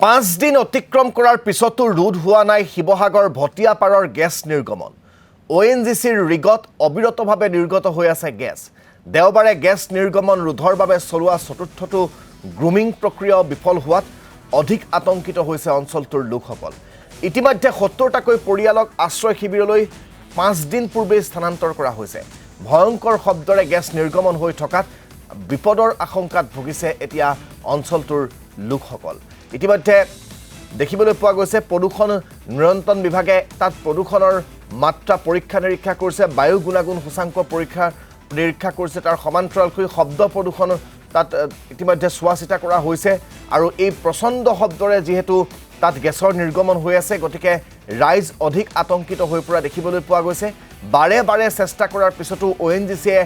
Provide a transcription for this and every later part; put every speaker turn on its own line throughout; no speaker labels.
5 দিন অতিক্ৰম কৰাৰ পিছতো ৰোধ হোৱা নাই শিৱসাগৰ ভটিয়াপাৰৰ গেছ নিৰ্গমন। ONGCৰ ৰিগত অবিৰতভাৱে নিৰ্গত হৈ আছে গেছ। দেওবাৰে গেছ নিৰ্গমন ৰোধৰ বাবে চলোৱা চতুৰ্থটো গ্ৰুমিং প্ৰক্ৰিয়াও বিফল হোৱাত অধিক আতংকিত হৈছে অঞ্চলটোৰ লোকসকল। ইতিমধ্যে 70টাকৈ পৰিয়ালক আশ্ৰয় শিবিৰলৈ 5 দিন পূৰ্বে স্থানান্তৰ কৰা হৈছে। ভয়ংকৰ শব্দৰে গেছ নিৰ্গমন হৈ থকাত বিপদৰ আশংকাত ভুগিছে এতিয়া অঞ্চলটোৰ লোকসকল। ইতিমধ্যে দেখিবলৈ পোৱা গৈছে প্ৰদূষণ নিয়ন্ত্ৰণ বিভাগে তাত প্ৰদূষণৰ মাত্ৰা পৰীক্ষা নিৰীক্ষা কৰিছে, বায়ু গুণাগুণ সূচাংক পৰীক্ষা নিৰীক্ষা কৰিছে, তাৰ সমান্তৰালকৈ শব্দ প্ৰদূষণ তাত ইতিমধ্যে চোৱা চিতা কৰা হৈছে। আৰু এই প্ৰচণ্ড শব্দৰে যিহেতু তাত গেছৰ নিৰ্গমন হৈ আছে, গতিকে ৰাইজ অধিক আতংকিত হৈ পৰা দেখিবলৈ পোৱা গৈছে। বাৰে বাৰে চেষ্টা কৰাৰ পিছতো ONGCয়ে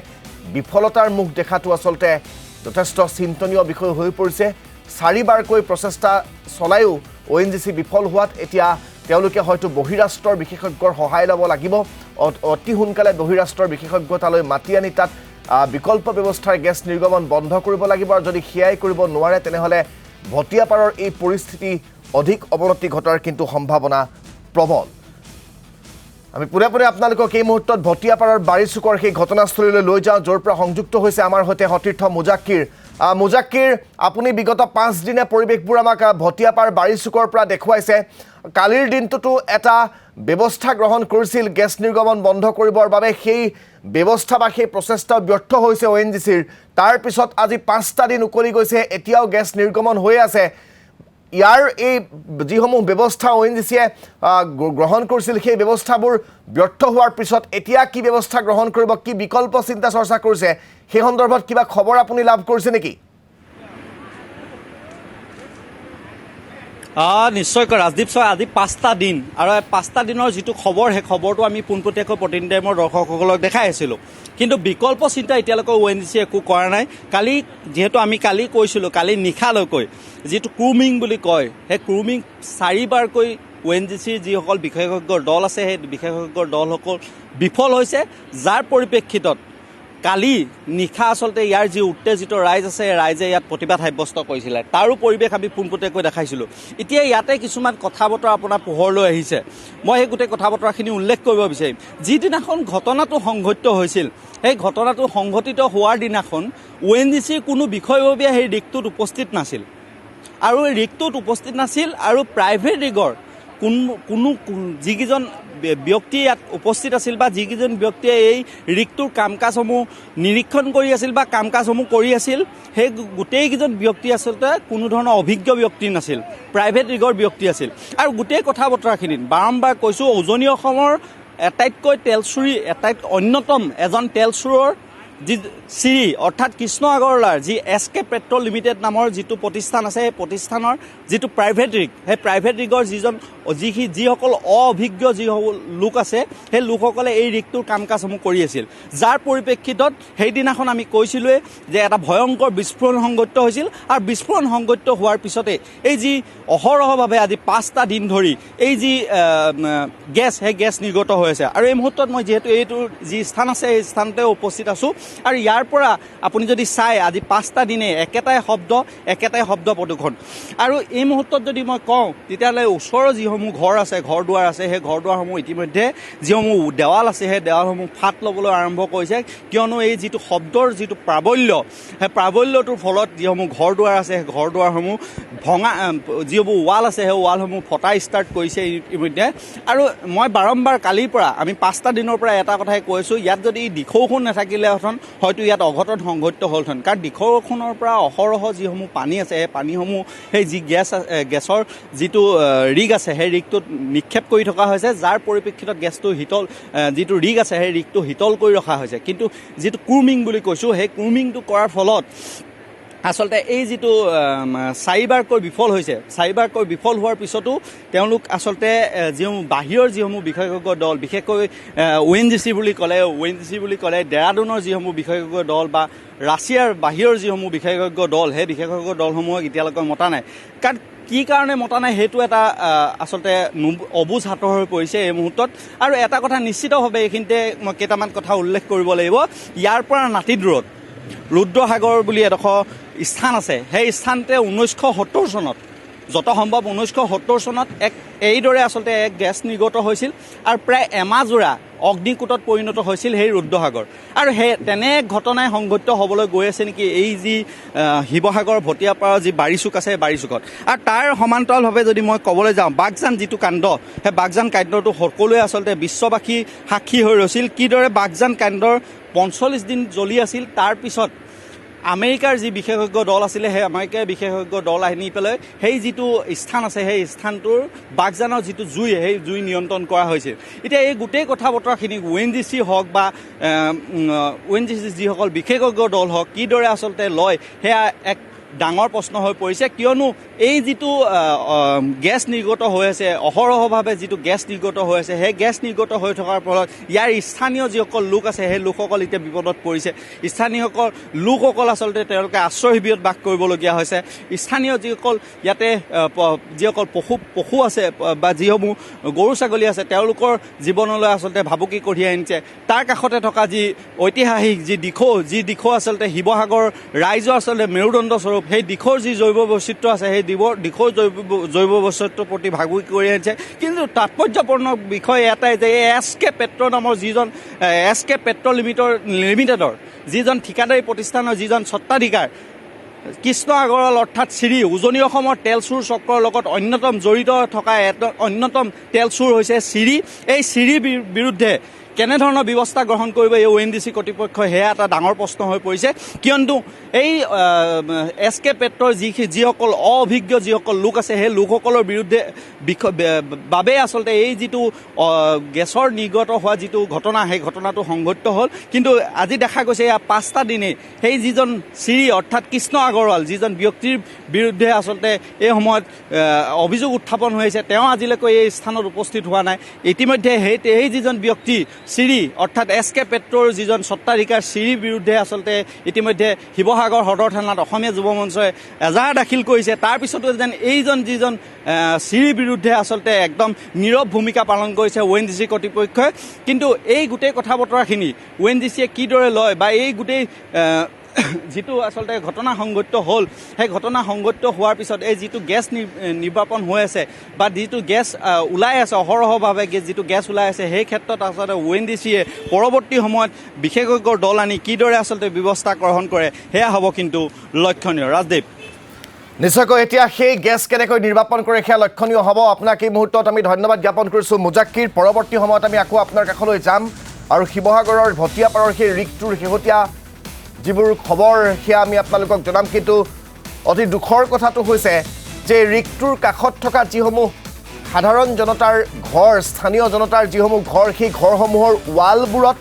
বিফলতাৰ মুখ দেখাটো আচলতে যথেষ্ট চিন্তনীয় বিষয় হৈ পৰিছে। 4বাৰকৈ প্ৰচেষ্টা চলায়ো ONGC বিফল হোৱাত এতিয়া তেওঁলোকে হয়তো বহিৰাষ্ট্ৰৰ বিশেষজ্ঞৰ সহায় ল'ব লাগিব। অতি সোনকালে বহিৰাষ্ট্ৰৰ বিশেষজ্ঞতালৈ মাতি আনি তাত বিকল্প ব্যৱস্থাৰ গেছ নিৰ্গমন বন্ধ কৰিব লাগিব। আৰু যদি সেয়াই কৰিব নোৱাৰে তেনেহ'লে ভটিয়াপাৰৰ এই পৰিস্থিতি অধিক অৱনতি ঘটাৰ কিন্তু সম্ভাৱনা প্ৰবল। আমি পুনে আপোনালোকক এই মুহূৰ্তত ভটিয়াপাৰৰ বাৰিচুকৰ সেই ঘটনাস্থলীলৈ লৈ যাওঁ, য'ৰ পৰা সংযুক্ত হৈছে আমাৰ সৈতে সতীৰ্থ মুজাক্কিৰ। মুজাক্কিৰ, আপুনি বিগত 5 দিনে পৰিৱেশবোৰ আমাক ভটিয়াপাৰ বাৰিচুকৰ পৰা দেখুৱাইছে। কালিৰ দিনটোতো এটা ব্যৱস্থা গ্ৰহণ কৰিছিল গেছ নিৰ্গমন বন্ধ কৰিবৰ বাবে, সেই ব্যৱস্থা বা সেই প্ৰচেষ্টা ব্যৰ্থ হৈছে ONGCৰ। তাৰপিছত আজি 5টা দিন উকলি গৈছে, এতিয়াও গেছ নিৰ্গমন হৈ আছে। ইয়াৰ এই যিসমূহ ব্যৱস্থা ONGCয়ে গ্ৰহণ কৰিছিল, সেই ব্যৱস্থাবোৰ ব্যৰ্থ হোৱাৰ পিছত এতিয়া কি ব্যৱস্থা গ্ৰহণ কৰিব, কি বিকল্প চিন্তা চৰ্চা কৰিছে, সেই সন্দৰ্ভত কিবা খবৰ আপুনি লাভ কৰিছে নেকি?
নিশ্চয়কৈ ৰাজদীপ ছয়, আজি 5টা দিন আৰু 5টা দিনৰ যিটো খবৰ, সেই খবৰটো আমি পোনপটীয়াকৈ প্ৰতিনিধি টাইমৰ দৰ্শকসকলক দেখাই আছিলোঁ। কিন্তু বিকল্প চিন্তা এতিয়ালৈকে ONGCয়ে একো কৰা নাই। কালি যিহেতু আমি কালি কৈছিলোঁ, কালি নিশালৈকৈ যিটো ক্ৰুমিং বুলি কয়, সেই ক্ৰুমিং 4বাৰকৈ ONGCৰ যিসকল বিশেষজ্ঞৰ দল আছে, সেই বিশেষজ্ঞৰ দলসকল বিফল হৈছে, যাৰ পৰিপ্ৰেক্ষিতত কালি নিশা আচলতে ইয়াৰ যি উত্তেজিত ৰাইজ আছে, ৰাইজে ইয়াত প্ৰতিবাদ সাব্যস্ত কৰিছিলে। তাৰো পৰিৱেশ আমি পোনপটীয়াকৈ দেখাইছিলোঁ। এতিয়া ইয়াতে কিছুমান কথা বতৰা আপোনাৰ পোহৰলৈ আহিছে। মই সেই গোটেই কথা বতৰাখিনি উল্লেখ কৰিব বিচাৰিম। যিদিনাখন ঘটনাটো সংঘটিত হৈছিল, সেই ঘটনাটো সংঘটিত হোৱাৰ দিনাখন ONGCৰ কোনো বিষয়ববীয়া সেই ৰিগটোত উপস্থিত নাছিল। আৰু এই ৰিগটোত উপস্থিত নাছিল আৰু প্ৰাইভেট ৰিগৰ কোনো যিকেইজন ব্যক্তি ইয়াত উপস্থিত আছিল বা যিকেইজন ব্যক্তিয়ে এই ৰিগটোৰ কাম কাজসমূহ নিৰীক্ষণ কৰি আছিল বা কাম কাজসমূহ কৰি আছিল, সেই গোটেইকেইজন ব্যক্তি আচলতে কোনো ধৰণৰ অভিজ্ঞ ব্যক্তি নাছিল, প্ৰাইভেট ৰিগৰ ব্যক্তি আছিল। আৰু গোটেই কথা বতৰাখিনিত বাৰম্বাৰ কৈছোঁ, উজনি অসমৰ আটাইতকৈ তেলচুৰী, অন্যতম এজন তেলচুৰৰ যি চিৰি অৰ্থাৎ কৃষ্ণ আগৰৱালাৰ যি SK পেট্ৰল লিমিটেড নামৰ যিটো প্ৰতিষ্ঠান আছে, সেই প্ৰতিষ্ঠানৰ যিটো প্ৰাইভেট ৰিগ, সেই প্ৰাইভেট ৰিগৰ যিসকল অভিজ্ঞ যিসকল লোক আছে, সেই লোকসকলে এই ৰিগটোৰ কাম কাজসমূহ কৰি আছিল। যাৰ পৰিপ্ৰেক্ষিতত সেইদিনাখন আমি কৈছিলোঁৱে যে এটা ভয়ংকৰ বিস্ফোৰণ সংঘটিত হৈছিল। আৰু বিস্ফোৰণ সংঘটিত হোৱাৰ পিছতে এই যি অহৰহভাৱে আজি 5টা দিন ধৰি এই যি গেছ, সেই গেছ নিৰ্গত হৈ আছে। আৰু এই মুহূৰ্তত মই যিহেতু এইটোৰ যি স্থান আছে, সেই স্থানতে উপস্থিত আছোঁ। আৰু ইয়াৰ পৰা আপুনি যদি চাই, আজি 5টা দিনে একেটাই শব্দ প্ৰদূষণ। আৰু এই মুহূৰ্তত যদি মই কওঁ, তেতিয়াহ'লে ওচৰৰ যিসমূহ ঘৰ আছে, ঘৰ দুৱাৰ আছে, সেই ঘৰ দুৱাৰসমূহ ইতিমধ্যে যিসমূহ দেৱাল আছে, সেই দেৱালসমূহ ফাট ল'বলৈ আৰম্ভ কৰিছে। কিয়নো এই যিটো শব্দৰ যিটো প্ৰাবল্য, সেই প্ৰাবল্যটোৰ ফলত যিসমূহ ঘৰ দুৱাৰ আছে, সেই ঘৰ দুৱাৰসমূহ ভঙা, যিসমূহ ৱাল আছে, সেই ৱালসমূহ ফটা ষ্টাৰ্ট কৰিছে ইতিমধ্যে। আৰু মই বাৰম্বাৰ কালিৰ পৰা, আমি 5টা দিনৰ পৰা এটা কথাই কৈছোঁ, ইয়াত যদি দিখৌখন নাথাকিলেহেঁতেন হয়তো ইয়াত অঘটন সংঘটিত হ'লহেঁতেন। কাৰণ দিখৌখনৰ পৰা অহৰহ যিসমূহ পানী আছে, সেই পানীসমূহ সেই যি গেছৰ যিটো ৰিগ আছে, সেই ৰিগটোত নিক্ষেপ কৰি থকা হৈছে, যাৰ পৰিপ্ৰেক্ষিতত গেছটো যিটো ৰিগ আছে, সেই ৰিগটো শীতল কৰি ৰখা হৈছে। কিন্তু যিটো ক্ৰুমিং বুলি কৈছোঁ, সেই ক্ৰুমিংটো কৰাৰ ফলত আচলতে এই যিটো 4বাৰকৈ বিফল হৈছে, 4বাৰকৈ বিফল হোৱাৰ পিছতো তেওঁলোক আচলতে বাহিৰৰ যিসমূহ বিশেষজ্ঞ দল, বিশেষকৈ ONGC বুলি ক'লে ডেৰাডুনৰ যিসমূহ বিশেষজ্ঞ দল বা ৰাছিয়াৰ বাহিৰৰ যিসমূহ বিশেষজ্ঞ দল, সেই বিশেষজ্ঞ দলসমূহক এতিয়ালৈকে মতা নাই। কাৰণ কি কাৰণে মতা নাই, সেইটো এটা আচলতে অবুজ হাতৰ হৈ পৰিছে এই মুহূৰ্তত। আৰু এটা কথা নিশ্চিতভাৱে এইখিনিতে মই কেইটামান কথা উল্লেখ কৰিব লাগিব। ইয়াৰ পৰা নাতিদূৰত ৰুদ্ৰসাগৰ বুলি এডোখৰ স্থান আছে, সেই স্থানতে 1970 চনত যত সম্ভৱ 1970 চনত এইদৰে আচলতে এক গেছ নিৰ্গত হৈছিল আৰু প্ৰায় এমাহজোৰা অগ্নিকূটত পৰিণত হৈছিল সেই ৰুদ্ৰসাগৰ আৰু তেনে ঘটনাই সংঘটিত হ'বলৈ গৈ আছে নেকি এই যি শিৱসাগৰ ভটিয়াপাৰৰ যি বাৰীচুক আছে সেই বাৰীচুকত আৰু তাৰ সমান্তৰালভাৱে যদি মই ক'বলৈ যাওঁ বাগজান যিটো কাণ্ড সেই বাগজান কাণ্ডটো সকলোৱে আচলতে বিশ্ববাসী সাক্ষী হৈ ৰৈছিল কিদৰে বাগজান কাণ্ডৰ 45 দিন জ্বলি আছিল তাৰপিছত আমেৰিকাৰ যি বিশেষজ্ঞ দল আছিলে সেই আমেৰিকাৰ বিশেষজ্ঞ দল আনি পেলাই সেই যিটো স্থান আছে সেই স্থানটোৰ বাগজানৰ যিটো জুই সেই জুই নিয়ন্ত্ৰণ কৰা হৈছিল এতিয়া এই গোটেই কথা বতৰাখিনি ONGC হওক বা ONGC যিসকল বিশেষজ্ঞ দল হওক কিদৰে আচলতে লয় সেয়া এক ডাঙৰ প্ৰশ্ন হৈ পৰিছে কিয়নো এই যিটো গেছ নিৰ্গত হৈ আছে অহৰহভাৱে যিটো গেছ নিৰ্গত হৈ আছে সেই গেছ নিৰ্গত হৈ থকাৰ ফলত ইয়াৰ স্থানীয় যিসকল লোক আছে সেই লোকসকল এতিয়া বিপদত পৰিছে স্থানীয় লোকসকল আচলতে তেওঁলোকে আশ্ৰয় শিবিৰত বাস কৰিবলগীয়া হৈছে স্থানীয় যিসকল ইয়াতে যিসকল পশু আছে বা যিসমূহ গৰু ছাগলী আছে তেওঁলোকৰ জীৱনলৈ আচলতে ভাবুকি কঢ়িয়াই আনিছে তাৰ কাষতে থকা যি ঐতিহাসিক যি দিশো আচলতে শিৱসাগৰ ৰাইজৰ আচলতে মেৰুদণ্ড স্বৰূপ সেই দিশৰ যি জৈৱ বৈচিত্ৰ্য আছে সেই দিশৰ জৈৱ বৈচিত্ৰ্যৰ প্ৰতি ভাবুকি কৰি আহিছে কিন্তু তাৎপৰ্যপূৰ্ণ বিষয় এটাই যে এই SK পেট্ৰ নামৰ যিজন SK পেট্ৰ লিমিটেডৰ যিজন ঠিকাদাৰী প্ৰতিষ্ঠানৰ যিজন স্বত্বাধিকাৰ কৃষ্ণ আগৰৱাল অৰ্থাৎ চিৰি উজনি অসমৰ তেল চুৰ চক্ৰৰ লগত অন্যতম জড়িত থকা অন্যতম তেল চুৰ হৈছে চিৰি এই চিৰিৰ বিৰুদ্ধে কেনেধৰণৰ ব্যৱস্থা গ্ৰহণ কৰিব এই ONGC কৰ্তৃপক্ষই সেয়া এটা ডাঙৰ প্ৰশ্ন হৈ পৰিছে কিয়নো এই SK পেট্ৰৰ যিসকল অভিজ্ঞ যিসকল লোক আছে সেই লোকসকলৰ বিৰুদ্ধে বাবে আচলতে এই যিটো গেছৰ নিৰ্গত হোৱা যিটো ঘটনা সেই ঘটনাটো সংঘটিত হ'ল কিন্তু আজি দেখা গৈছে এয়া 5টা দিনেই সেই যিজন চিৰি অৰ্থাৎ কৃষ্ণ আগৰৱাল যিজন ব্যক্তিৰ বিৰুদ্ধে আচলতে এই সময়ত অভিযোগ উত্থাপন হৈ আছে তেওঁ আজিলৈকে এই স্থানত উপস্থিত হোৱা নাই ইতিমধ্যে সেই যিজন ব্যক্তি চিৰি অৰ্থাৎ SK পেট্ৰৰ যিজন স্বত্বাধিকাৰ চিৰিৰ বিৰুদ্ধে আচলতে ইতিমধ্যে শিৱসাগৰ সদৰ থানাত অসমীয়া যুৱ মঞ্চই এজাহাৰ দাখিল কৰিছে তাৰপিছতো যেন এইজন যিজন চিৰিৰ বিৰুদ্ধে আচলতে একদম নীৰৱ ভূমিকা পালন কৰিছে ONGC কৰ্তৃপক্ষই কিন্তু এই গোটেই কথা বতৰাখিনি ONGCয়ে কিদৰে লয় বা এই গোটেই যিটো আচলতে ঘটনা সংঘটিত হ'ল সেই ঘটনা সংঘটিত হোৱাৰ পিছত এই যিটো গেছ নিৰ্বাপন হৈ আছে বা যিটো গেছ ওলাই আছে অহৰহভাৱে যিটো গেছ ওলাই আছে সেই ক্ষেত্ৰত আচলতে ONGCয়ে পৰৱৰ্তী সময়ত বিশেষজ্ঞৰ দল আনি কিদৰে আচলতে ব্যৱস্থা গ্ৰহণ কৰে সেয়া হ'ব কিন্তু লক্ষণীয় ৰাজদীপ
নিশ্চয়কৈ এতিয়া সেই গেছ কেনেকৈ নিৰ্বাপন কৰে সেয়া লক্ষণীয় হ'ব আপোনাক এই মুহূৰ্তত আমি ধন্যবাদ জ্ঞাপন কৰিছোঁ মুজাক্কিৰ পৰৱৰ্তী সময়ত আমি আকৌ আপোনাৰ কাষলৈ যাম আৰু শিৱসাগৰৰ ভটিয়াপাৰৰ সেই ৰিকটোৰ শেহতীয়া যিবোৰ খবৰ সেয়া আমি আপোনালোকক জনাম কিন্তু অতি দুখৰ কথাটো হৈছে যে ৰিকটোৰ কাষত থকা যিসমূহ সাধাৰণ জনতাৰ ঘৰ স্থানীয় জনতাৰ যিসমূহ ঘৰ সেই ঘৰসমূহৰ ৱালবোৰত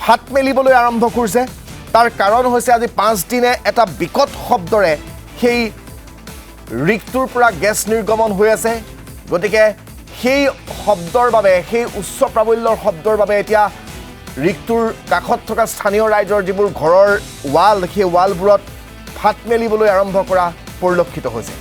ফাট মেলিবলৈ আৰম্ভ কৰিছে তাৰ কাৰণ হৈছে আজি 5 দিনে এটা বিকট শব্দৰে সেই ৰিকটোৰ পৰা গেছ নিৰ্গমন হৈ আছে গতিকে সেই শব্দৰ বাবে সেই উচ্চ প্ৰাবল্যৰ শব্দৰ বাবে এতিয়া ৰিকটোৰ কাষত থকা স্থানীয় ৰাইজৰ যিবোৰ ঘৰৰ ৱাল সেই ৱালবোৰত ফাট মেলিবলৈ আৰম্ভ কৰা পৰিলক্ষিত হৈছে